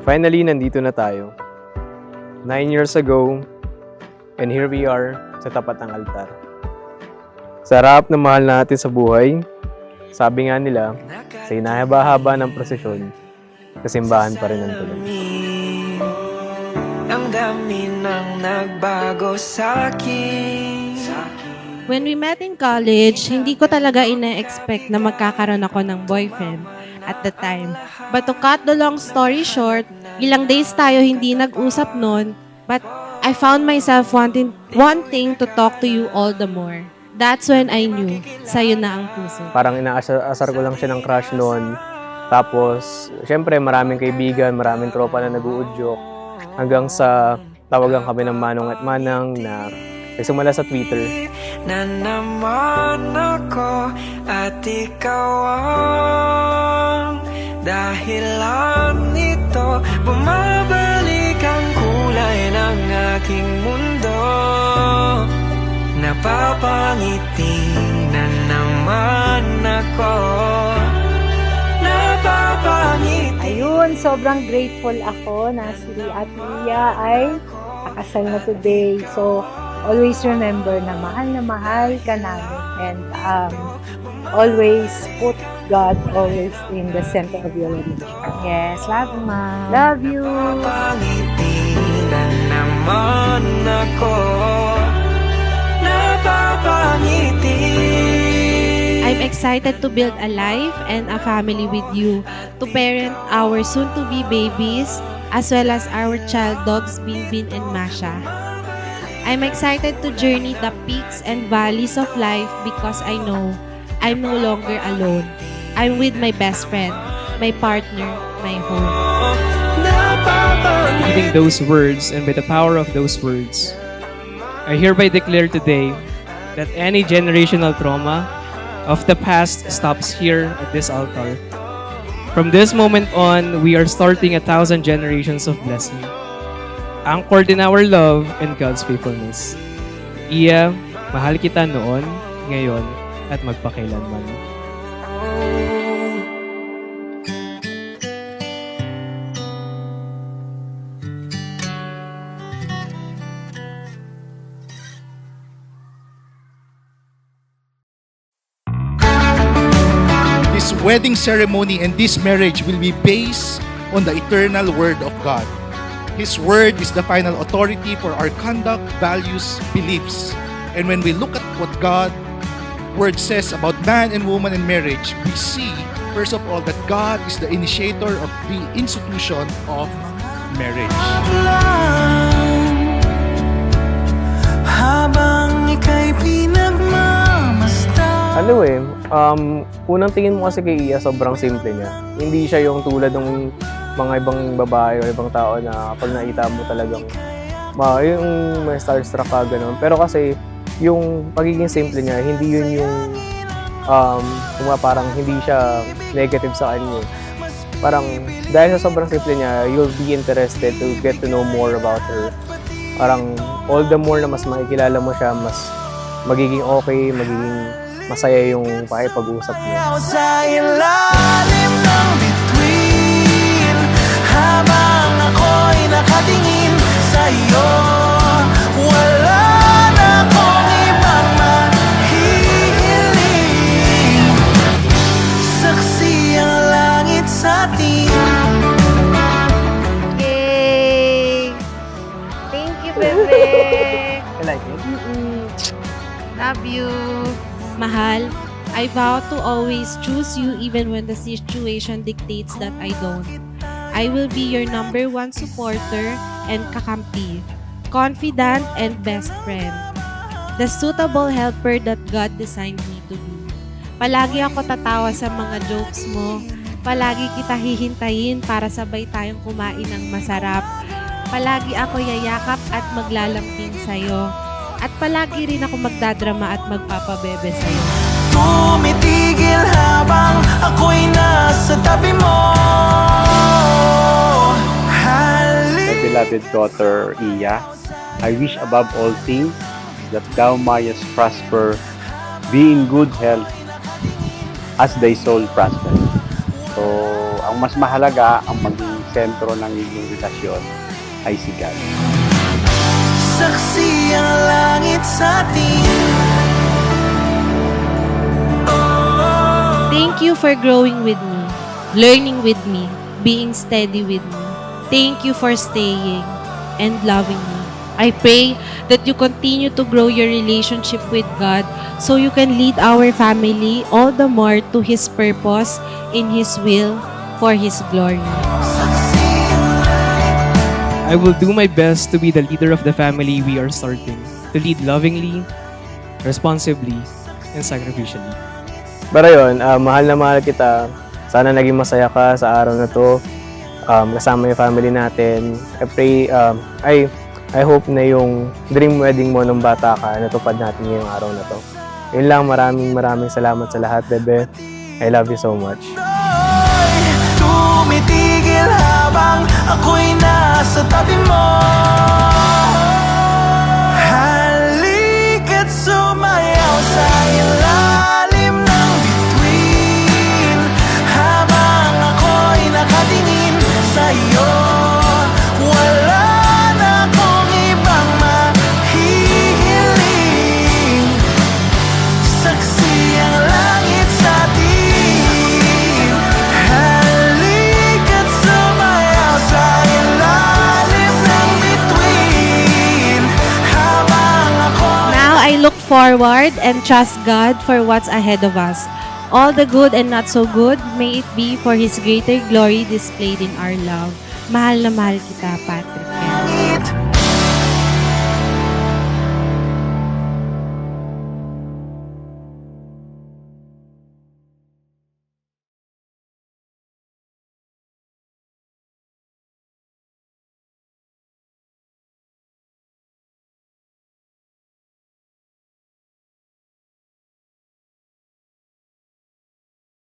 Finally, nandito na tayo. 9 years ago, and here we are sa tapat ng altar. Sa harap ng mahal natin sa buhay, sabi nga nila, sa inahaba-haba ng prosesyon, kasimbahan pa rin ang tuloy. Ang dami nang nagbago sa'kin. When we met in college, hindi ko talaga ina-expect na magkakaroon ako ng boyfriend at the time. But to cut the long story short, ilang days tayo hindi nag-usap noon, but I found myself wanting to talk to you all the more. That's when I knew, sa'yo na ang puso. Parang inaasar ko lang siya ng crush noon. Tapos, syempre maraming kaibigan, maraming tropa na nag-uudyok. Hanggang sa tawagan kami ng Manong at Manang na nagsimula sa Twitter. Na naman ako at ikaw ang dahilan nito. Bumabalik ang kulay ng aking mundo. Napapangiti na naman ako. Napapangiti. Ayun, sobrang grateful ako na si Ate Iya ay pakasal na today. So, always remember na mahal ka namin. And always put God always in the center of your religion. Yes, love you, Ma. Love you. Napapangiti na naman ako. Napapangiti. I'm excited to build a life and a family with you, to parent our soon-to-be babies, as well as our child dogs, Binbin and Masha. I'm excited to journey the peaks and valleys of life because I know I'm no longer alone. I'm with my best friend, my partner, my home. Reading those words and by the power of those words, I hereby declare today that any generational trauma of the past stops here at this altar. From this moment on, we are starting 1,000 generations of blessing, anchored in our love and God's faithfulness. Iya, mahal kita noon, ngayon, at magpakailanman. This wedding ceremony and this marriage will be based on the eternal Word of God. His Word is the final authority for our conduct, values, beliefs. And when we look at what God's Word says about man and woman and marriage, we see, first of all, that God is the initiator of the institution of marriage. Habang ika'y pinagmamasdan. Ano unang tingin mo kasi kay Iya, sobrang simple niya. Hindi siya yung tulad ng mga ibang babae o ibang tao na kapag nakita mo talagang yung may starstruck ka, gano'n. Pero kasi, yung pagiging simple niya, hindi yun yung parang hindi siya negative sa kanya. Parang dahil sa sobrang simple niya, you'll be interested to get to know more about her. Parang all the more na mas makikilala mo siya, mas magiging okay, magiging masaya yung pakipag-usap niyo. Sa ilalim ng bituin, habang ako'y nakatingin sa'yo, wala na akong ibang mahihiling. Saksi ang langit sa atin. Yay! Thank you, bebe. I like it. Love you. Mahal, I vow to always choose you even when the situation dictates that I don't. I will be your number one supporter and kakampi, confident and best friend, the suitable helper that God designed me to be. Palagi ako tatawa sa mga jokes mo, palagi kita hihintayin para sabay tayong kumain ng masarap, palagi ako yayakap at maglalambing sa'yo, at palagi rin ako magdadrama at magpapabebe sa'yo. Tumitigil habang ako'y nasa tabi mo. My beloved daughter, Iya, I wish above all things that thou mayest prosper, be in good health, as thy soul prosper. So, ang mas mahalaga ang maging sentro ng inyong relasyon ay si God. Saksi ang langit sa atin. Thank you for growing with me, learning with me, being steady with me. Thank you for staying and loving me. I pray that you continue to grow your relationship with God so you can lead our family all the more to His purpose, in His will, for His glory. I will do my best to be the leader of the family we are starting, to lead lovingly, responsibly, and sacrificially. Pero yun, mahal na mahal kita. Sana naging masaya ka sa araw na to. Kasama yung family natin. I pray, I hope na yung dream wedding mo nung bata ka, natupad natin ngayong araw na to. Yun lang, maraming salamat sa lahat, bebe. I love you so much. Tumitigil habang ako'y nasa tabi mo. Halika't sumayaw sa ilalim ng bituin, habang ako'y nakatingin sa iyo. Wala na akong ibang mahihiling. Saksi ang langit sa atin. Halika't sumayaw sa ilalim ng bituin, habang ako'y Now I look forward and trust God for what's ahead of us. All the good and not so good, may it be for His greater glory displayed in our love. Mahal na mahal kita, Patrick.